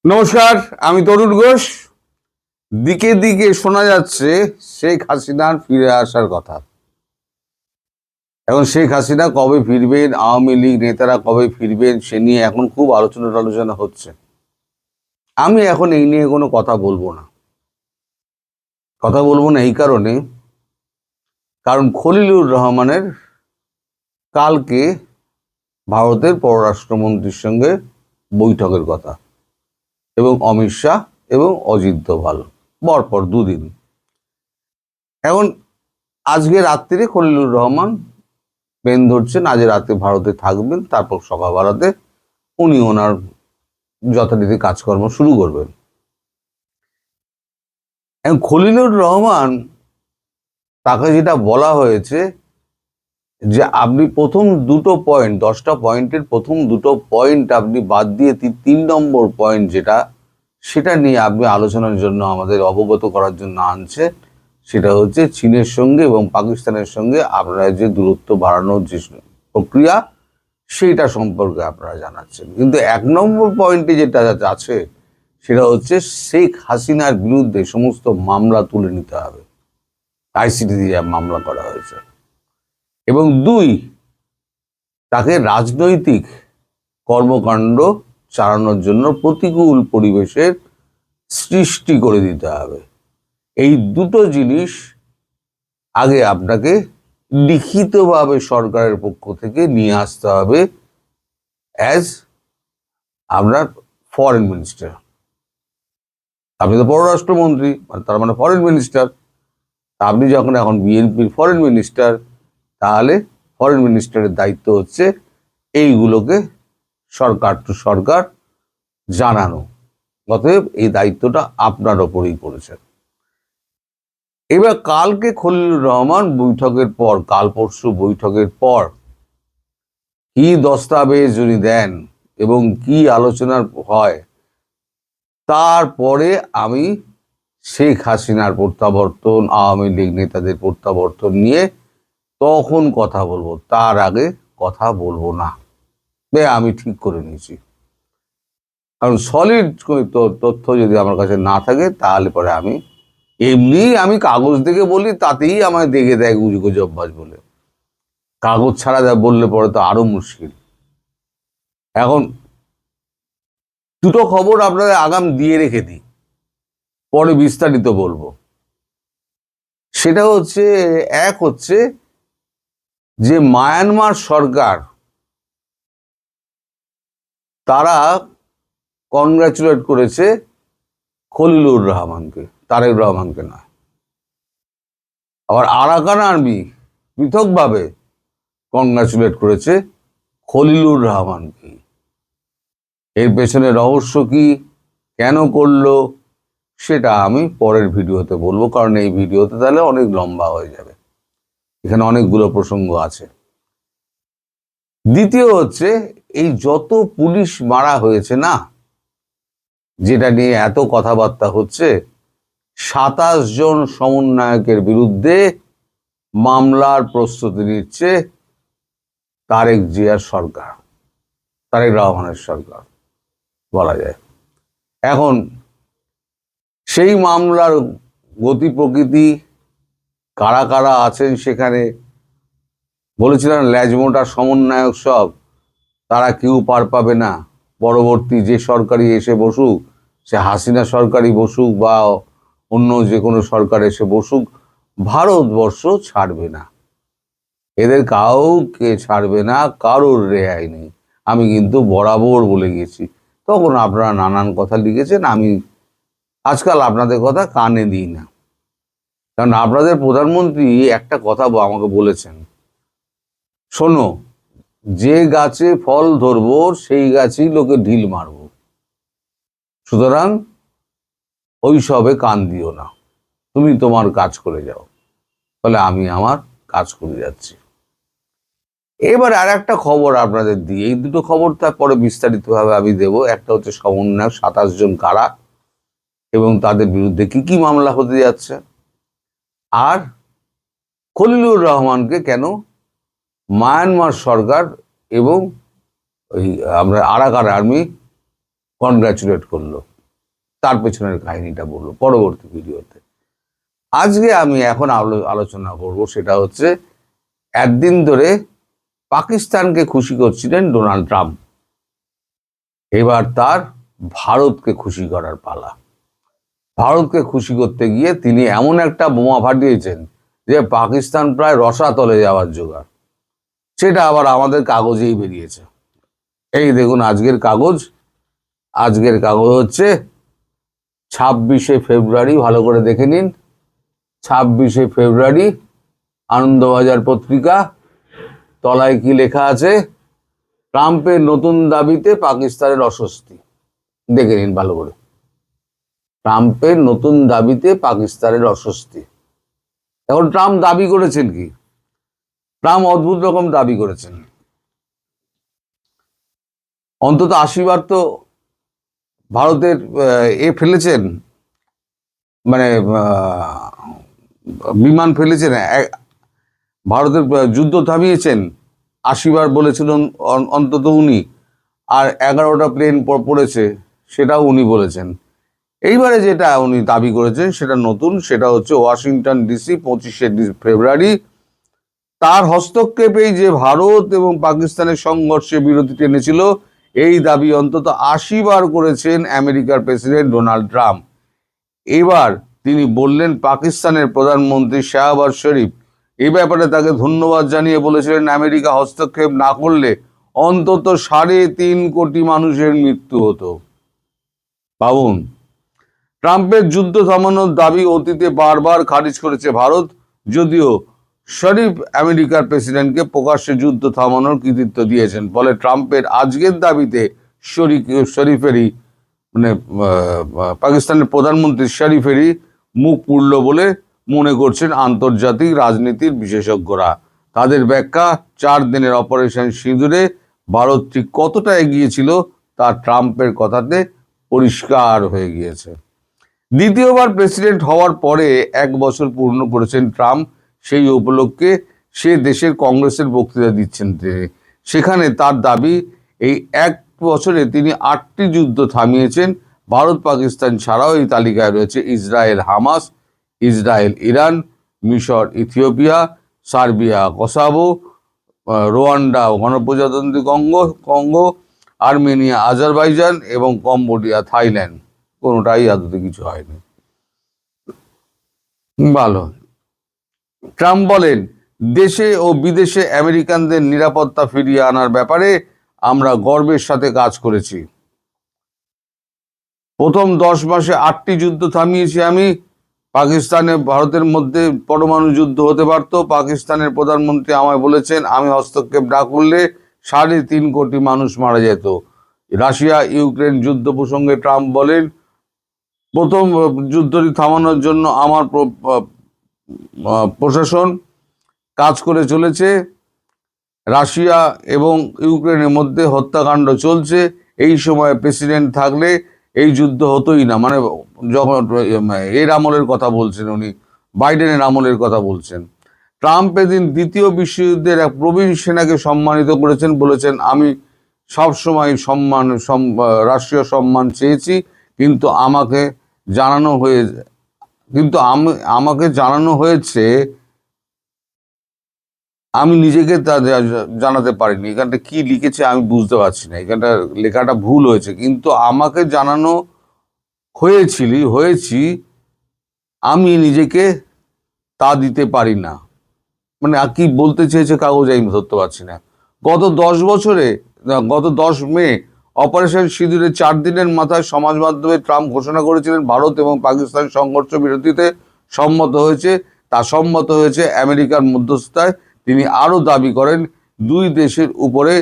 নমস্কার, আমি তরুণ ঘোষ। দিকে দিকে শোনা যাচ্ছে শেখ হাসিনার ফিরে আসার কথা। এখন শেখ হাসিনা কবে ফিরবেন, আওয়ামী লীগ নেতারা কবে ফিরবেন, সে নিয়ে এখন খুব আলোচনা হচ্ছে। আমি এখন এই নিয়ে কোনো কথা বলবো না। এই কারণে, কারণ খলিলুর রহমানের কালকে ভারতের পররাষ্ট্রমন্ত্রীর সঙ্গে বৈঠকের কথা, এবং অমিত শাহ এবং অজিত দোভাল পরপর দুদিন। এখন আজকে রাত্রিরে খলিলুর রহমান প্লেন ধরছেন, আজ রাতে ভারতে থাকবেন, তারপর সকালবেলাতে উনি ওনার যথারীতি কাজকর্ম শুরু করবেন। এখন খলিলুর রহমান, তাকে যেটা বলা হয়েছে যে আপনি প্রথম দুটো পয়েন্ট, 10টা পয়েন্টের প্রথম দুটো পয়েন্ট আপনি বাদ দিয়ে 3 নম্বর পয়েন্ট সেটা নিয়ে আপনি আলোচনার জন্য আমাদের অবগত করার জন্য আনছে। সেটা হচ্ছে চীনের সঙ্গে এবং পাকিস্তানের সঙ্গে আপনারা যে দূরত্ব বাড়ানোর যে প্রক্রিয়া, সেইটা সম্পর্কে আপনারা জানাচ্ছেন। কিন্তু 1 নম্বর পয়েন্টে যেটা আছে সেটা হচ্ছে শেখ হাসিনার বিরুদ্ধে সমস্ত মামলা তুলে নিতে হবে। আইসিটি দিয়ে মামলা করা হয়েছে। এবং 2, তাকে রাজনৈতিক কর্মকাণ্ড চালানোর জন্য প্রতিকূল পরিবেশের সৃষ্টি করে দিতে হবে। এই দুটো জিনিস আগে আপনাকে লিখিতভাবে সরকারের পক্ষ থেকে নিয়ে আসতে হবে অ্যাজ আপনার ফরেন মিনিস্টার। আপনি তো পররাষ্ট্রমন্ত্রী, তার মানে ফরেন মিনিস্টার। আপনি যখন এখন বিএনপির ফরেন মিনিস্টার, তাহলে ফরেন মিনিস্টারের দায়িত্ব হচ্ছে এইগুলোকে সরকার টু সরকার জানানো। অতএব এই দায়িত্বটা আপনার ওপরেই পড়েছে। এবার কালকে খলিলুর রহমান বৈঠকের পর, কাল পরশু বৈঠকের পর কি দস্তাবেজ উনি দেন এবং কি আলোচনার হয়, তারপরে আমি শেখ হাসিনার প্রত্যাবর্তন, আওয়ামী লীগ নেতাদের প্রত্যাবর্তন নিয়ে তখন কথা বলবো। তার আগে কথা বলবো না, আমি ঠিক করে নিয়েছি। কারণ সলিড তথ্য যদি আমার কাছে না থাকে, তাহলে পরে আমি কাগজ দেখে বলি, তাতেই আমায় দেখে দেয় গুজববাজ বলে। কাগজ ছাড়া বললে পরে তো আরো মুশকিল। এখন দুটো খবর আপনাদের আগাম দিয়ে রেখে দিই, পরে বিস্তারিত বলবো। সেটা হচ্ছে, এক হচ্ছে যে মায়ানমার সরকার, তারা কনগ্রাচুলেট করেছে খলিলুর রহমানকে, তারেক রহমানকে নয়। আবার আরাকান আর্মি পৃথকভাবে কনগ্রাচুলেট করেছে খলিলুর রহমানকে। এর পেছনে রহস্য কি, কেন করলো, সেটা আমি পরের ভিডিওতে বলবো, কারণ এই ভিডিওতে তাহলে অনেক লম্বা হয়ে যাবে। এখানে অনেকগুলো প্রসঙ্গ আছে। দ্বিতীয় হচ্ছে, এই যত পুলিশ মারা হয়েছে না, যেটা নিয়ে এত কথাবার্তা হচ্ছে, 27 জন সমন্বয়কের বিরুদ্ধে মামলার প্রস্তুতি নিচ্ছে তারেক জিয়ার সরকার, তারেক রহমানের সরকার বলা যায়। এখন সেই মামলার গতি প্রকৃতি, কারা কারা আছেন সেখানে, বলেছিলেন ল্যাজমোটা সমন্বয়ক সব, তারা কেউ পার পাবে না। পরবর্তী যে সরকারি এসে বসুক, সে হাসিনা সরকারি বসুক বা অন্য যে কোনো সরকার এসে বসুক, ভারতবর্ষ ছাড়বে না, এদের কাউকে ছাড়বে না, কারোর রেহাই নেই। আমি কিন্তু বরাবর বলে গেছি। তখন আপনারা নানান কথা লিখেছেন, আমি আজকাল আপনাদের কথা কানে দিই না। কারণ আপনাদের প্রধানমন্ত্রী একটা কথা আমাকে বলেছেন, শোনো, যে গাছে ফল ধরবো সেই গাছেই লোকে ঢিল মারবো, সুতরাং ওই সবে কান দিও না, তুমি তোমার কাজ করে যাও। তাহলে আমি আমার কাজ করে যাচ্ছি। এবার আর একটা খবর আপনাদের দিই, এই দুটো খবর তারপরে বিস্তারিতভাবে আমি দেবো। একটা হচ্ছে সমন্বয়ক 27 জন কারা এবং তাদের বিরুদ্ধে কি কি মামলা হতে যাচ্ছে, আর খলিলুর রহমানকে কেন মায়ানমার সরকার এবং ওই আমরা আরাকান আর্মি কনগ্রাচুলেট করলো। তার পেছনের কাহিনীটা বলবো পরবর্তী ভিডিওতে। আজকে আমি এখন আলোচনা করব সেটা হচ্ছে, একদিন ধরে পাকিস্তানকে খুশি করছিলেন ডোনাল্ড ট্রাম্প, এবার তার ভারতকে খুশি করার পালা। ভারতকে খুশি করতে গিয়ে তিনি এমন একটা বোমা ফাটিয়েছেন যে পাকিস্তান প্রায় রসাতলে যাওয়ার জোগাড়। সেটা আবার আমাদের কাগজেই বেরিয়েছে। এই দেখুন আজকের কাগজ। আজকের কাগজ হচ্ছে 26শে ফেব্রুয়ারি, ভালো করে দেখে নিন। 26শে ফেব্রুয়ারি, আনন্দবাজার পত্রিকা। তলায় কি লেখা আছে? ট্রাম্পের নতুন দাবিতে পাকিস্তানের অস্বস্তি। দেখে নিন ভালো করে। ট্রাম্পের নতুন দাবিতে পাকিস্তানের অস্বস্তি। এখন ট্রাম্প দাবি করেছেন কি? ট্রাম্প অদ্ভুত রকম দাবি করেছেন। অন্তত 80 বার তো ভারতের ফেলেছেন, মানে বিমান ফেলেছেন, ভারতের যুদ্ধ থামিয়েছেন। 80 বার বলেছিলেন অন্তত উনি। আর 11টা প্লেন পড়েছে, সেটাও উনি বলেছেন। এইবারে যেটা উনি দাবি করেছেন সেটা নতুন, সেটা হচ্ছে ওয়াশিংটন ডিসি 25শে ফেব্রুয়ারি তার হস্তক্ষেপেই যে ভারত এবং পাকিস্তানের সংঘর্ষে বিরতি টেনেছিল, এই দাবি অন্তত 80 বার করেছেন আমেরিকার প্রেসিডেন্ট ডোনাল্ড ট্রাম্প। এবার তিনি বললেন, পাকিস্তানের প্রধানমন্ত্রী শাহবাজ শরীফ এই ব্যাপারে তাকে ধন্যবাদ জানিয়ে বলেছিলেন আমেরিকা হস্তক্ষেপ না করলে অন্তত 3.5 কোটি মানুষের মৃত্যু হতো। ভাবুন, ট্রাম্পের যুদ্ধ থামানোর দাবি অতীতে বারবার খারিজ করেছে ভারত, যদিও শরীফ আমেরিকার প্রেসিডেন্টকে প্রকাশ্যে যুদ্ধ থামানোর কৃতিত্ব দিয়েছেন। ফলে ট্রাম্পের আজকের দাবিতে শরীফেরই মানে পাকিস্তানের প্রধানমন্ত্রী শরীফেরই মুখ পুড়ল বলে মনে করছেন আন্তর্জাতিক রাজনীতির বিশেষজ্ঞরা। তাদের ব্যাখ্যা, 4 দিনের অপারেশন সিঁদুরে ভারত ঠিক কতটা এগিয়েছিল তা ট্রাম্পের কথাতে পরিষ্কার হয়ে গিয়েছে। দ্বিতীয়বার প্রেসিডেন্ট হওয়ার পরে 1 বছর পূর্ণ করেছেন ট্রাম্প। সেই উপলক্ষে সে দেশের কংগ্রেসের বক্তৃতা দিচ্ছেন তিনি। সেখানে তার দাবি, এই 1 বছরে তিনি 8টি যুদ্ধ থামিয়েছেন। ভারত পাকিস্তান ছাড়াও এই তালিকায় রয়েছে ইসরায়েল হামাস, ইসরায়েল ইরান, মিশর ইথিওপিয়া, সার্বিয়া কসাভো, রোয়ান্ডা গণপ্রজাতন্ত্রী কঙ্গো, আর্মেনিয়া আজারবাইজান এবং কম্বোডিয়া থাইল্যান্ড। কোনোটাই আদতে কিছু হয়নি। ভালো। ট্রাম্প বলেন, দেশে ও বিদেশে আমেরিকানদের নিরাপত্তা ফিরিয়ে আনার ব্যাপারে আমরা গর্বের সাথে কাজ করেছি। প্রথম 10 মাসে 8টি যুদ্ধ থামিয়েছি আমি। পাকিস্তানে ভারতের মধ্যে পরমাণু যুদ্ধ হতে পারত। পাকিস্তানের প্রধানমন্ত্রী আমায় বলেছেন, আমি হস্তক্ষেপ না করলে 3.5 কোটি মানুষ মারা যেত। রাশিয়া ইউক্রেন যুদ্ধ প্রসঙ্গে ট্রাম্প বলেন, প্রথম যুদ্ধটি থামানোর জন্য আমার প্রশাসন কাজ করে চলেছে। রাশিয়া এবং ইউক্রেনের মধ্যে হত্যাকাণ্ড চলছে। এই সময় প্রেসিডেন্ট থাকলে এই যুদ্ধ হতোই না। মানে যখন এর আমলের কথা বলছেন উনি, বাইডেনের আমলের কথা বলছেন। ট্রাম্প এদিন দ্বিতীয় বিশ্বযুদ্ধের এক প্রবীণ সেনাকে সম্মানিত করেছেন, বলেছেন, আমি সবসময় রাষ্ট্রীয় সম্মান চেয়েছি, কিন্তু আমাকে জানানো হয়েছে আমি নিজেকে তা জানাতে পারিনি। এখানটা কি লিখেছে আমি বুঝতে পারছি না, এখানটা লেখাটা ভুল হয়েছে। কিন্তু আমাকে জানানো হয়েছি আমি নিজেকে তা দিতে পারি না। মানে কি বলতে চেয়েছে কাগজ আমি ধরতে পারছি না। গত 10 মে অপারেশন সিঁদুরে 4 দিনের মাথায় সমাজ মাধ্যমে ট্রাম্প ঘোষণা করেছিলেন ভারত এবং পাকিস্তান সংঘর্ষ বিরতিতে সম্মত হয়েছে আমেরিকার মধ্যস্থতায়। তিনি আরও দাবি করেন, 2 দেশের উপরে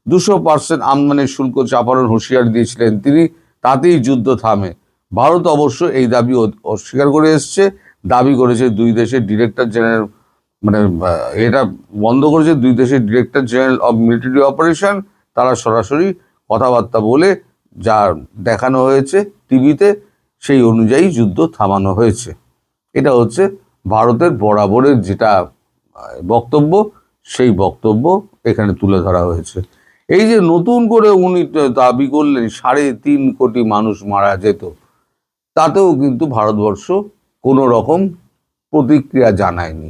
200% আমদানির শুল্ক চাপানোর হুঁশিয়ারি দিয়েছিলেন তিনি, তাতেই যুদ্ধ থামে। ভারত অবশ্য এই দাবি অস্বীকার করে এসছে। দাবি করেছে 2 দেশের ডিরেক্টর জেনারেল, মানে এটা বন্ধ করেছে 2 দেশের director general of military operation. তারা সরাসরি কথাবার্তা বলে যা দেখানো হয়েছে টিভিতে, সেই অনুযায়ী যুদ্ধ থামানো হয়েছে। এটা হচ্ছে ভারতের বরাবরের যেটা বক্তব্য, সেই বক্তব্য এখানে তুলে ধরা হয়েছে। এই যে নতুন করে উনি দাবি করলেন 3.5 কোটি মানুষ মারা যেত, তাতেও কিন্তু ভারতবর্ষ কোনো রকম প্রতিক্রিয়া জানায়নি।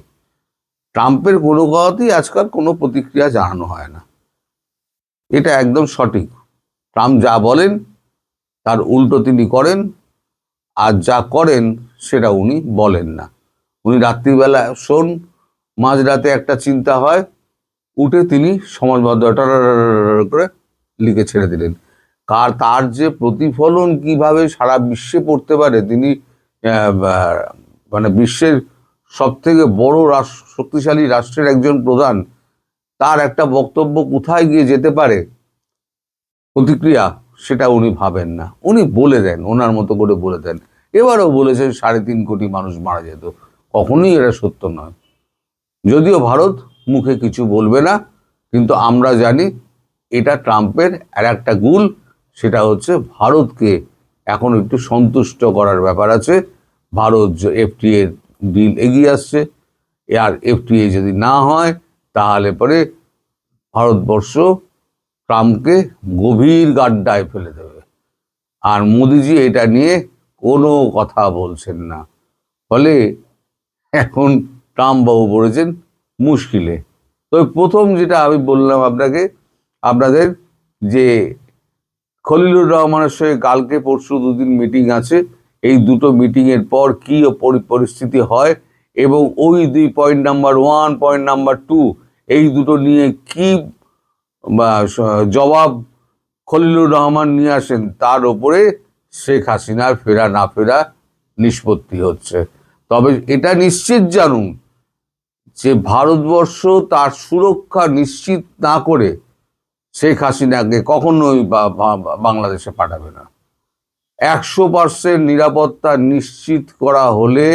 ট্রাম্পের কোনো কথাতেই আজকাল কোনো প্রতিক্রিয়া জানানো হয় না, এটা একদম সঠিক। ট্রাম্প যা বলেন তার উল্টো তিনি করেন, আর যা করেন সেটা উনি বলেন না। উনি রাত্রিবেলা শোন, মাঝরাতে একটা চিন্তা হয়, উঠে তিনি সমাজবাদটা করে লিখে ছেড়ে দিলেন। তার যে প্রতিফলন কিভাবে সারা বিশ্বে পড়তে পারে, তিনি মানে বিশ্বের সব থেকে বড় শক্তিশালী রাষ্ট্রের একজন প্রধান, তার একটা বক্তব্য কোথায় গিয়ে যেতে পারে প্রতিক্রিয়া, সেটা উনি ভাবেন না। উনি বলে দেন, ওনার মতো করে বলে দেন। এবারও বলেছেন 3.5 কোটি মানুষ মারা যেত, কখনোই এটা সত্য নয়। যদিও ভারত মুখে কিছু বলবে না, কিন্তু আমরা জানি এটা ট্রাম্পের আর একটা গুল, সেটা হচ্ছে ভারতকে এখন একটু সন্তুষ্ট করার ব্যাপার আছে। ভারত এফটিএ ডিল এগিয়ে আসছে, আর এফটিএ যদি না হয় তাহলে পরে ভারতবর্ষ ট্রাম্পকে গভীর গাড্ডায় ফেলে দেবে। আর মোদিজি এটা নিয়ে কোনো কথা বলছেন না, ফলে এখন ট্রাম্প বাবু পড়েছেন মুশকিলে। তবে প্রথম যেটা আমি বললাম আপনাদের যে খলিলুর রহমানের সঙ্গে কালকে পরশু দুদিন মিটিং আছে, এই দুটো মিটিংয়ের পর কি পরিস্থিতি হয় এবং ওই 2 পয়েন্ট নাম্বার 1 পয়েন্ট নাম্বার 2 এই দুটো নিয়ে কি জবাব খলিলুর রহমান নিয়ে আসেন, তার ওপরে শেখ হাসিনার ফেরা না ফেরা নিষ্পত্তি হচ্ছে। তবে এটা নিশ্চিত জানুন যে ভারতবর্ষ তার সুরক্ষা নিশ্চিত না করে শেখ হাসিনাকে কখনোই বাংলাদেশে পাঠাবে না। 100% নিরাপত্তা নিশ্চিত করা হলে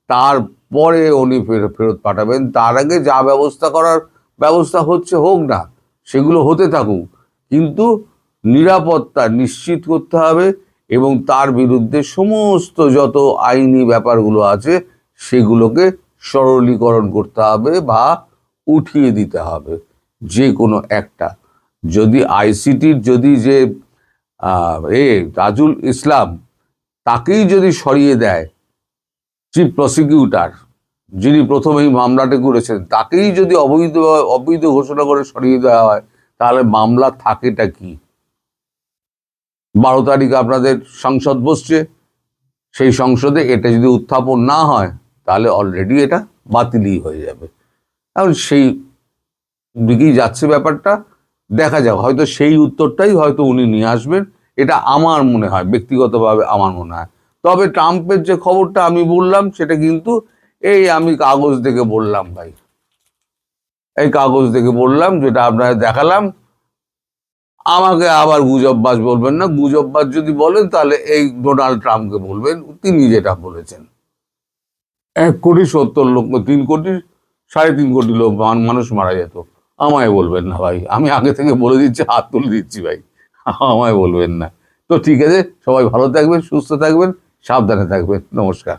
তারপরে উনি ফেরত পাঠাবেন। তার আগে যা ব্যবস্থা করার ব্যবস্থা হচ্ছে হোক না, সেগুলো হতে থাকুক, কিন্তু নিরাপত্তা নিশ্চিত করতে হবে এবং তার বিরুদ্ধে সমস্ত যত আইনি ব্যাপারগুলো আছে সেগুলোকে সরলীকরণ করতে হবে বা উঠিয়ে দিতে হবে যে কোনো একটা। যদি আইসিটির যদি যে তাজুল ইসলাম, তাকেই যদি সরিয়ে দেয়, চিফ প্রসিকিউটর যিনি প্রথম এই মামলাটা করেছেন, তাকেই যদি অবৈধ ঘোষণা করে সরিয়ে দেওয়া হয়, তাহলে মামলা থাকেটা কি? 12 তারিখ আপনাদের সংসদ বসছে, সেই সংসদে এটা যদি উত্থাপন না হয় তাহলে অলরেডি এটা বাতিলই হয়ে যাবে। এখন সেই দিকেই যাচ্ছে ব্যাপারটা, দেখা যাক, হয়তো সেই উত্তরটাই হয়তো উনি নিয়ে আসবেন, এটা আমার মনে হয়, ব্যক্তিগতভাবে আমার মনে হয়। তবে ট্রাম্পের যে খবরটা আমি বললাম সেটা কিন্তু এই আমি কাগজ দেখে বললাম ভাই, এই কাগজ দেখে বললাম, যেটা আপনাদের দেখালাম। আমাকে আবার গুজববাজ বলবেন না, গুজববাজ যদি বলেন তাহলে এই ডোনাল্ড ট্রাম্পকে বলবেন, তিনি যেটা বলেছেন 1,70,00,000 3 কোটি 3.5 কোটি লোক মানুষ মারা যেত, আমায় বলবেন না ভাই। আমি আগে থেকে বলে দিচ্ছি, হাত তুলে দিচ্ছি ভাই, আমায় বলবেন না। তো ঠিক আছে, সবাই ভালো থাকবেন, সুস্থ থাকবেন, সাবধানে থাকবেন, নমস্কার।